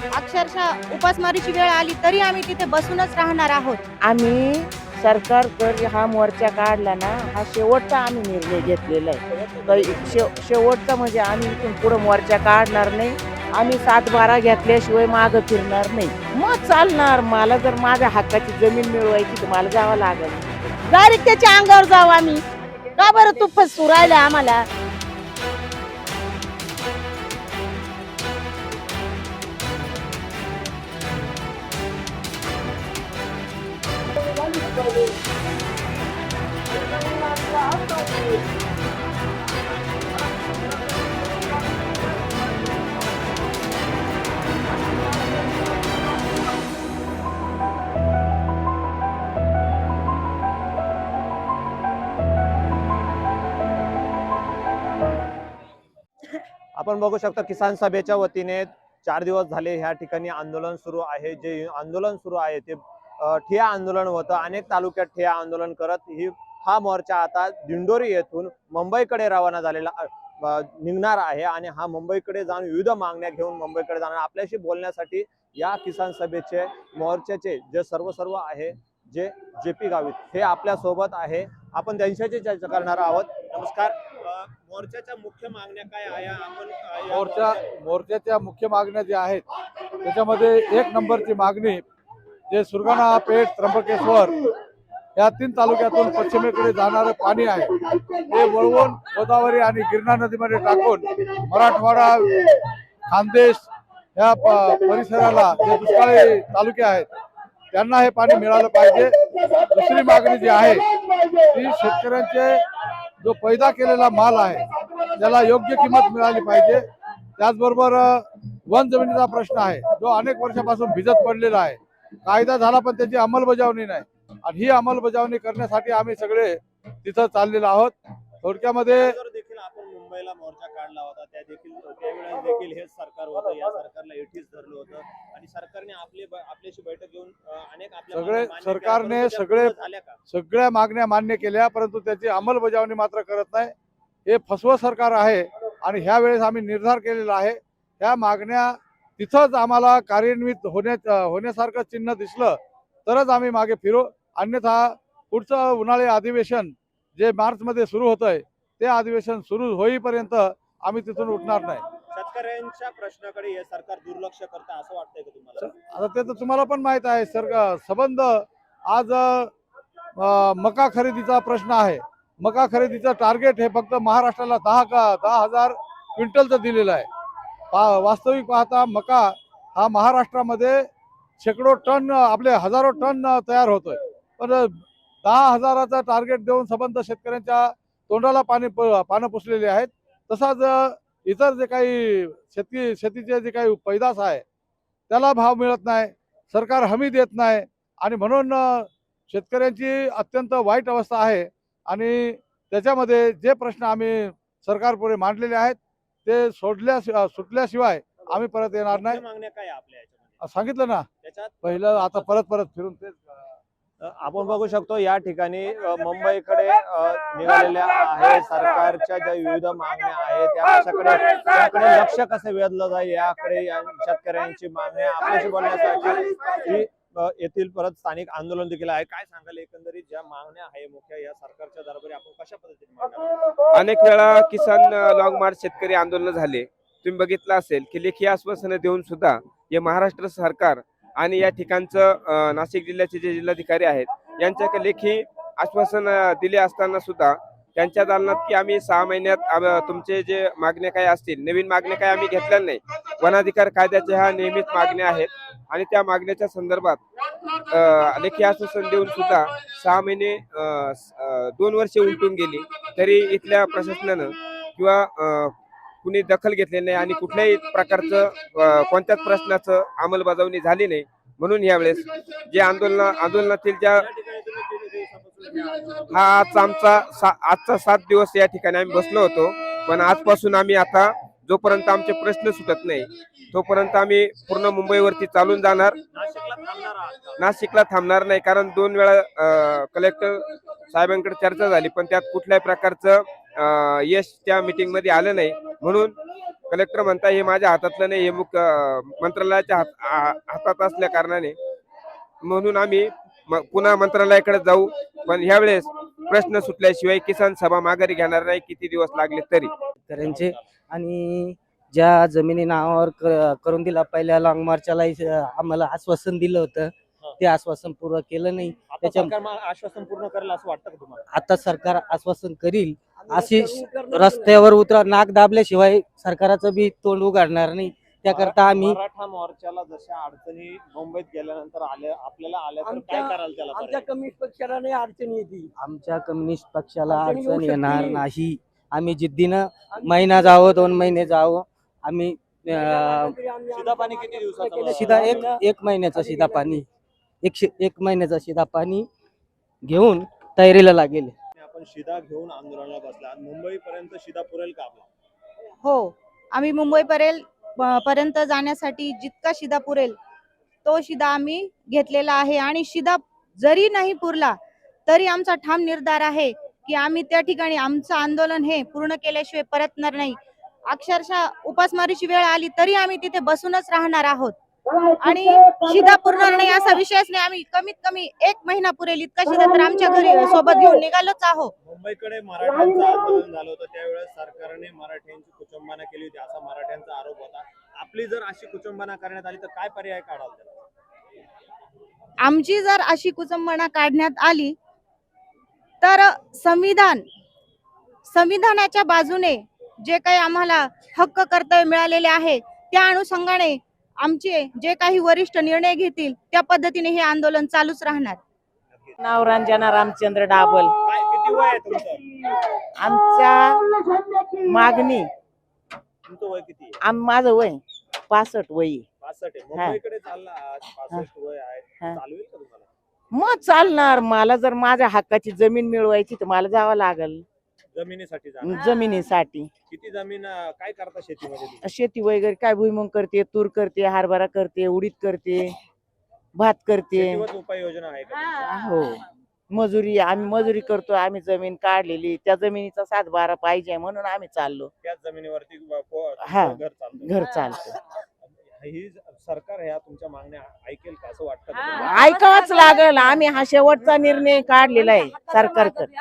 अक्षरशः उपासमारीची वेळ आली तरी आम्ही तिथे बसूनच राहणार आहोत. आम्ही सरकारकडे हा मोर्चा काढला ना, हा शेवटचा आम्ही निर्णय घेतलेला आहे. शेवटचा म्हणजे आम्ही इथून पुढे मोर्चा काढणार नाही. आम्ही 7-12 घेतल्याशिवाय मागं फिरणार नाही. मग चालणार. मला जर माझ्या हक्काची जमीन मिळवायची तर मला जावं लागेल. डायरेक्ट त्याच्या अंगावर जाऊ आम्ही. का बरं तू फसू राहिला आम्हाला? आपण बघू शकता किसान सभेच्या वतीने 4 दिवस झाले ह्या ठिकाणी आंदोलन सुरू आहे. जे आंदोलन सुरू आहे ते ठिय्या आंदोलन होतं. अनेक तालुक्यात ठिय्या आंदोलन करत हा मोर्चा आता दिंडोरी येथून मुंबईकडे रवाना झालेला निघणार आहे आणि हा मुंबईकडे जाऊन विविध मागण्या घेऊन मुंबईकडे जाणार. आपल्याशी बोलण्यासाठी या किसान सभेचे मोर्चाचे जे सर्व आहे जे JP गावित हे आपल्या सोबत आहे. आपण त्यांच्याशी चर्चा करणार आहोत. नमस्कार. मोर्चाच्या मुख्य मागण्या काय आहे? आपण मोर्चाच्या मुख्य मागण्या ज्या आहेत त्याच्यामध्ये 1 नंबरची मागणी जे सुरगाणा, पेठ, त्र्यंबकेश्वर या 3 तालुक्यातून पश्चिमेकडे जाणारं पाणी आहे ते वळवून गोदावरी आणि गिरणा नदीमध्ये टाकून मराठवाडा, खानदेश या परिसराला जे दुष्काळी तालुके आहेत त्यांना हे पाणी मिळालं पाहिजे. दुसरी मागणी जी आहे ती शेतकऱ्यांचे जो पैदा केलेला माल आहे त्याला योग्य किंमत मिळाली पाहिजे. त्याचबरोबर वन जमिनीचा प्रश्न आहे जो अनेक वर्षापासून भिजत पडलेला आहे. कायदा झाला पण त्याची अंमलबजावणी नाही आणि ही अंमलबजावणी करण्यासाठी आम्ही सगळे तिथं चाललेलो आहोत. थोडक्यामध्ये आपण मुंबईला मोर्चा काढला होता त्यावेळेस देखील हेच सरकार होतं. या सरकारला एटीच धरलं होतं आणि सरकारने आपल्याशी बैठक घेऊन अनेक सरकारने सगळ्या मागण्या मान्य केल्या परंतु त्याची अंमलबजावणी मात्र करत नाही. हे फसवं सरकार आहे आणि ह्या वेळेस आम्ही निर्धार केलेला आहे ह्या मागण्या तिथंच आम्हाला कार्यान्वित होण्यासारखं चिन्ह दिसलं तरच आम्ही मागे फिरू. अन्यथा पुढचं उन्हाळी अधिवेशन जे मार्चमध्ये सुरू होतंय ते अधिवेशन सुरू होईपर्यंत आम्ही तिथून उठणार नाही. शेतकऱ्यांच्या प्रश्नाकडे हे सरकार दुर्लक्ष करतं असं वाटतंय का तुम्हाला? आता ते तर तुम्हाला पण माहित आहे. संबंध आज मका खरेदीचा प्रश्न आहे. मका खरेदीचं टार्गेट हे फक्त महाराष्ट्राला 10,000 क्विंटलचं दिलेलं आहे. वास्तविक पाहता मका हा महाराष्ट्रामध्ये शेकडो टन आपले हजारो टन तयार होतोय पण 10,000चा टार्गेट देऊन संबंध शेतकऱ्यांच्या तोंडाला पानं पुसलेले आहेत. तसाच इतर जे काही शेतीचे जे काही पैदास आहे त्याला भाव मिळत नाही. सरकार हमी देत नाही आणि म्हणून शेतकऱ्यांची अत्यंत वाईट अवस्था आहे आणि त्याच्यामध्ये जे प्रश्न आम्ही सरकारपुढे मांडलेले आहेत ते सुटल्याशिवाय आम्ही परत येणार नाही. मागण्या काय आपल्या सांगितलं ना पहिलं, आता परत फिरून तेच. आपण बघू शकतो या ठिकाणी मुंबईकडे निघालेल्या आहे सरकारच्या ज्या विविध मागण्या आहेत त्याकडे लक्ष कसं वेधलं जाईल याकडे शेतकऱ्यांची मागण्या आपल्याशी बोलण्यासाठी येथील परत स्थानिक आंदोलन देखील आहे. काय सांगाल एकंदरीत ज्या मागण्या आहे मुख्य या सरकारच्या दरबारी आपण कशा पद्धतीने मागण्या? अनेक वेळा किसान लॉंग मार्च शेतकरी आंदोलन झाले. तुम्ही बघितलं असेल की लेखी आश्वासनं देऊन सुद्धा हे महाराष्ट्र सरकार आणि या ठिकाणचं नाशिक जिल्ह्याचे जे जिल्हाधिकारी आहेत यांच्याकडे लेखी आश्वासन दिले असताना सुद्धा त्यांच्या दालनात की आम्ही 6 महिन्यात तुमचे जे मागण्या काय असतील नवीन मागण्या काय आम्ही घेतल्या नाही. वनाधिकार कायद्याच्या ह्या नियमित मागण्या आहेत आणि त्या मागण्याच्या संदर्भात लेखी आश्वासन देऊन सुद्धा 6 महिने 2 वर्षे उलटून गेली तरी इथल्या प्रशासनानं किंवा कुणी दखल घेतलेली नाही आणि कुठल्याही प्रकारचं कोणत्याच प्रश्नाचं अंमलबजावणी झाली नाही. म्हणून यावेळेस जे आंदोलनातील ज्या हा आजचा 7 दिवस या ठिकाणी आम्ही बसलो होतो पण आजपासून आम्ही आता जोपर्यंत आमचे प्रश्न सुटत नाही तोपर्यंत आम्ही पूर्ण मुंबईवरती चालून जाणार. नाशिकला थांबणार नाही कारण 2 वेळा कलेक्टर साहेबांकडे चर्चा झाली पण त्यात कुठल्याही प्रकारचं यश त्या मीटिंग मध्ये आलं नाही, म्हणून कलेक्टर म्हणता हे माझ्या हातातलं नाही, हे मंत्रालयाच्या हातात असल्या कारणाने म्हणून आम्ही पुन्हा मंत्रालयाकडे जाऊ, पण ह्यावेळेस प्रश्न सुटल्याशिवाय किसान सभा माघारी घेणार नाही, किती दिवस लागले तरी. शेतकऱ्यांचे आणि ज्या जमिनी नावावर करून दिला पहिल्या लॉंग मार्चला आम्हाला आश्वासन दिलं होतं, ते आश्वासन पूर्ण केलं नाही. आश्वासन पूर्ण करेल असं वाटतं का तुम्हाला? आता सरकार आश्वासन करील, अशी रस्त्यावर उतरा नाक दाबल्याशिवाय सरकाराचं बी तोंड उघडणार नाही. त्याकरता आम्ही मराठा मोर्चाला जशा अडचणी मुंबईत गेल्यानंतर आपल्याला आल्या तर काय कराल त्याला? आमच्या कम्युनिस्ट पक्षाला नाही अडचण येते. आमच्या कम्युनिस्ट पक्षाला अडचणी येऊ अडचण येणार शकते. नाही. आम्ही जिद्दीनं महिना जावं 2 महिने जावं आम्ही शिधा पाणी किती दिवसाचं? शिधा एक महिन्याचं शिधा पाणी एक महिन्याचं शिधा पाणी घेऊन तयारीला लागेल. आपण शिधा घेऊन आंदोलनाला बसला, मुंबई पर्यंत शिधा पुरेल का आपला? हो, आम्ही मुंबई पर्यंत जाण्यासाठी जितका शिधा पुरेल तो शिधा आम्ही घेतलेला आहे. आणि शिधा जरी नाही पुरला तरी आमचा ठाम निर्धार आहे की आम्ही त्या ठिकाणी आमचं आंदोलन हे पूर्ण केल्याशिवाय परतणार नाही. अक्षरशः उपासमारीची वेळ आली तरी आम्ही तिथे बसूनच राहणार आहोत. आणि शिधा पुरणार नाही असा विषयच नाही. आम्ही कमीत कमी 1 महिना पुरेल इतका शिधा तर आमच्या घरी सोबत घेऊन निघालोच आहोत. मुंबईकडे मराठ्यांचं आंदोलन झालं होतं, त्यावेळेस सरकारने मराठ्यांची कुचंबना केली होती असा मराठ्यांचा आरोप होता. आपली जर अशी कुचंबना करण्यात आली तर काय पर्याय काढाल त्याला? आमची जर अशी कुचंबना काढण्यात आली तर संविधानाच्या बाजूने जे काही आम्हाला हक्क कर्तव्य मिळालेले आहे त्या अनुषंगाने आमचे जे काही वरिष्ठ निर्णय घेतील त्या पद्धतीने हे आंदोलन चालूच राहणार. नाव रंजना रामचंद्र डाबल. काय किती वय आहे तुमचं? आमच्या मागणी तुमचं वय किती आहे? माझं वय 65 वय. 65 आहे. मुंबईकडे चालला आज, 65 वय आहे, हा. चालवेल का तुम्हाला? मग चालणार. मला जर माझ्या हक्काची जमीन मिळवायची तर मला जावं लागल जमिनीसाठी जाणार. जमिनीसाठी. किती जमीन काय करता शेतीमध्ये तुम्ही? शेती वगैरे काय भुईमुग करते, तूर करते, हरभरा करते, उडीद करते, भात करते. शेतीवर उपाययोजना आहे का तुमच्या? हो, मजुरी आम्ही मजुरी करतो. आम्ही जमीन काढलेली, त्या जमिनीचा 7-12 पाहिजे म्हणून आम्ही चाललो. त्याच जमिनीवरती हा. घर चालतं. घर चालतं. ही सरकार ह्या तुमच्या मागण्या ऐकेल का असं वाटतं का? ऐकावंच लागल. आम्ही हा शेवटचा निर्णय काढलेला आहे सरकारकडे.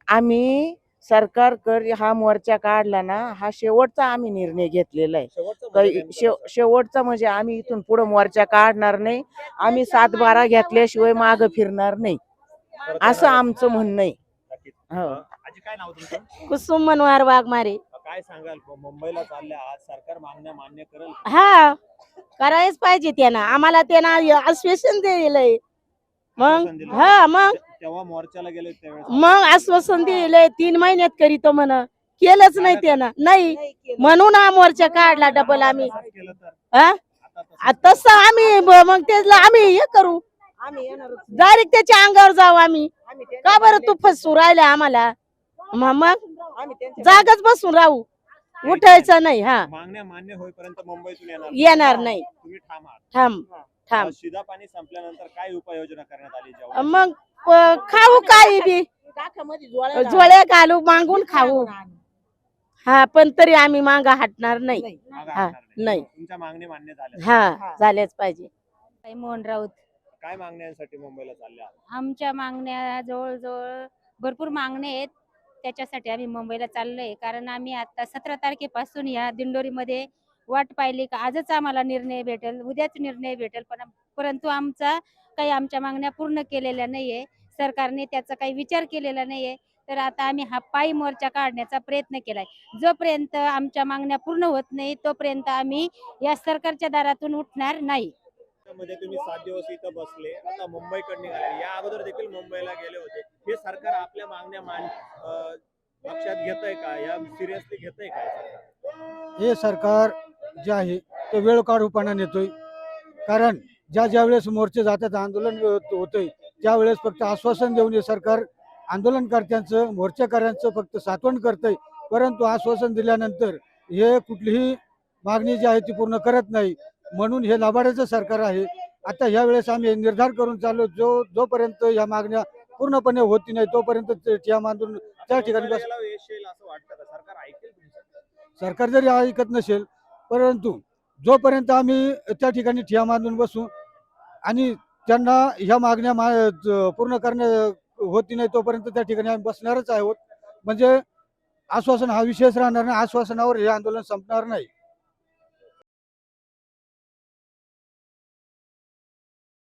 आम्ही सरकारकर हा मोर्चा काढला ना, हा शेवटचा आम्ही निर्णय घेतलेला आहे. शेवटचं म्हणजे नेमकं शेवटचा म्हणजे आम्ही इथून पुढे मोर्चा काढणार नाही. आम्ही 7-12 घेतल्याशिवाय माग फिरणार नाही परत असं येणार आमचं म्हणणं आहे. नक्कीच. हो. आजी काय नाव तुमचं? कुसुम मनोहर वाघमारे. काय सांगाल मुंबईला चालल्या आज सरकार मागण्या मान्य करेल? हा, करायच पाहिजे त्यानं. आम्हाला त्यानं आश्वासन दिलंय. आश्वासन मग दिलं? हा, मग तेव्हा मोर्चाला गेले त्यावेळेस मग आश्वासन दिलंय 3 महिन्यात करीतो म्हण. केलंच नाही त्यानं. नाही म्हणून हा मोर्चा काढला डबल आम्ही. तसंच केलं तर हा? आता तसं तसं आम्ही मग त्याला आम्ही हे करू, डायरेक्ट त्याच्या अंगावर जाऊ आम्ही. का बरं तू फसू राहिला आम्हाला? मग जागच बसून राहू, उठायचं नाही. हा, मागण्या मान्य होईपर्यंत मुंबईतून येणार नाही. तुम्ही ठाम आहात. थांब. शिधा पाणी संपल्यानंतर काय उपाययोजना करण्यात आली जेव्हा? मग खाऊ काही बी, झोळ्या घालू, मागून खाऊ. हा, पण तरी आम्ही मागा हटणार नाही. मागं हा, हटणार नाही. तुमच्या मागण्या मान्य झाल्या? हा, झाल्याच पाहिजे. मोहन राऊत. काय मागण्यांसाठी मुंबईला चालल्या? आमच्या मागण्या जवळजवळ भरपूर मागण्या आहेत, त्याच्यासाठी आम्ही मुंबईला चाललोय. कारण आम्ही आता 17 तारखेपासून या दिंडोरीमध्ये वाट पाहिली का आजच आम्हाला निर्णय भेटेल, उद्याच निर्णय भेटेल, परंतु आमच्या मागण्या पूर्ण केलेल्या नाहीये. सरकारने त्याचा काही विचार केलेला नाहीये. तर आता आम्ही हा पायी मोर्चा काढण्याचा प्रयत्न केलाय. जोपर्यंत आमच्या मागण्या पूर्ण होत नाही तोपर्यंत आम्ही या सरकारच्या दारातून उठणार नाही. मध्ये तुम्ही 7 दिवस इथं बसले, आता मुंबईकडे निघाले. या अगोदर देखील मुंबईला गेले होते. हे सरकार आपल्या मागण्या लक्षात घेतंय का? या सिरियसली घेतंय का हे सरकार? हे सरकार जे आहे ते वेळ काढूपणा नेतोय. कारण ज्या वेळेस मोर्चे जातात, आंदोलन होतंय, त्यावेळेस फक्त आश्वासन देऊन हे सरकार आंदोलनकर्त्यांचं, मोर्चेकऱ्यांचं फक्त सातवण करतंय. परंतु आश्वासन दिल्यानंतर हे कुठलीही मागणी जी आहे ती पूर्ण करत नाही. म्हणून हे लबाडाचं सरकार आहे. आता ह्या वेळेस आम्ही निर्धार करून चाललो, जोपर्यंत या मागण्या पूर्णपणे होती नाही तोपर्यंत ते ठिय्या मांडून त्या ठिकाणी बस याला यश येईल असं वाटतं का? सरकार ऐकेल तुमचं? सरकार जरी ऐकत नसेल परंतु जोपर्यंत आम्ही त्या ठिकाणी ठिय्या मांडून बसू आणि त्यांना ह्या मागण्या पूर्ण करणं होती नाही तोपर्यंत त्या ठिकाणी आम्ही बसणारच आहोत. म्हणजे आश्वासन हा विषयच राहणार नाही, आश्वासनावर हे आंदोलन संपणार नाही.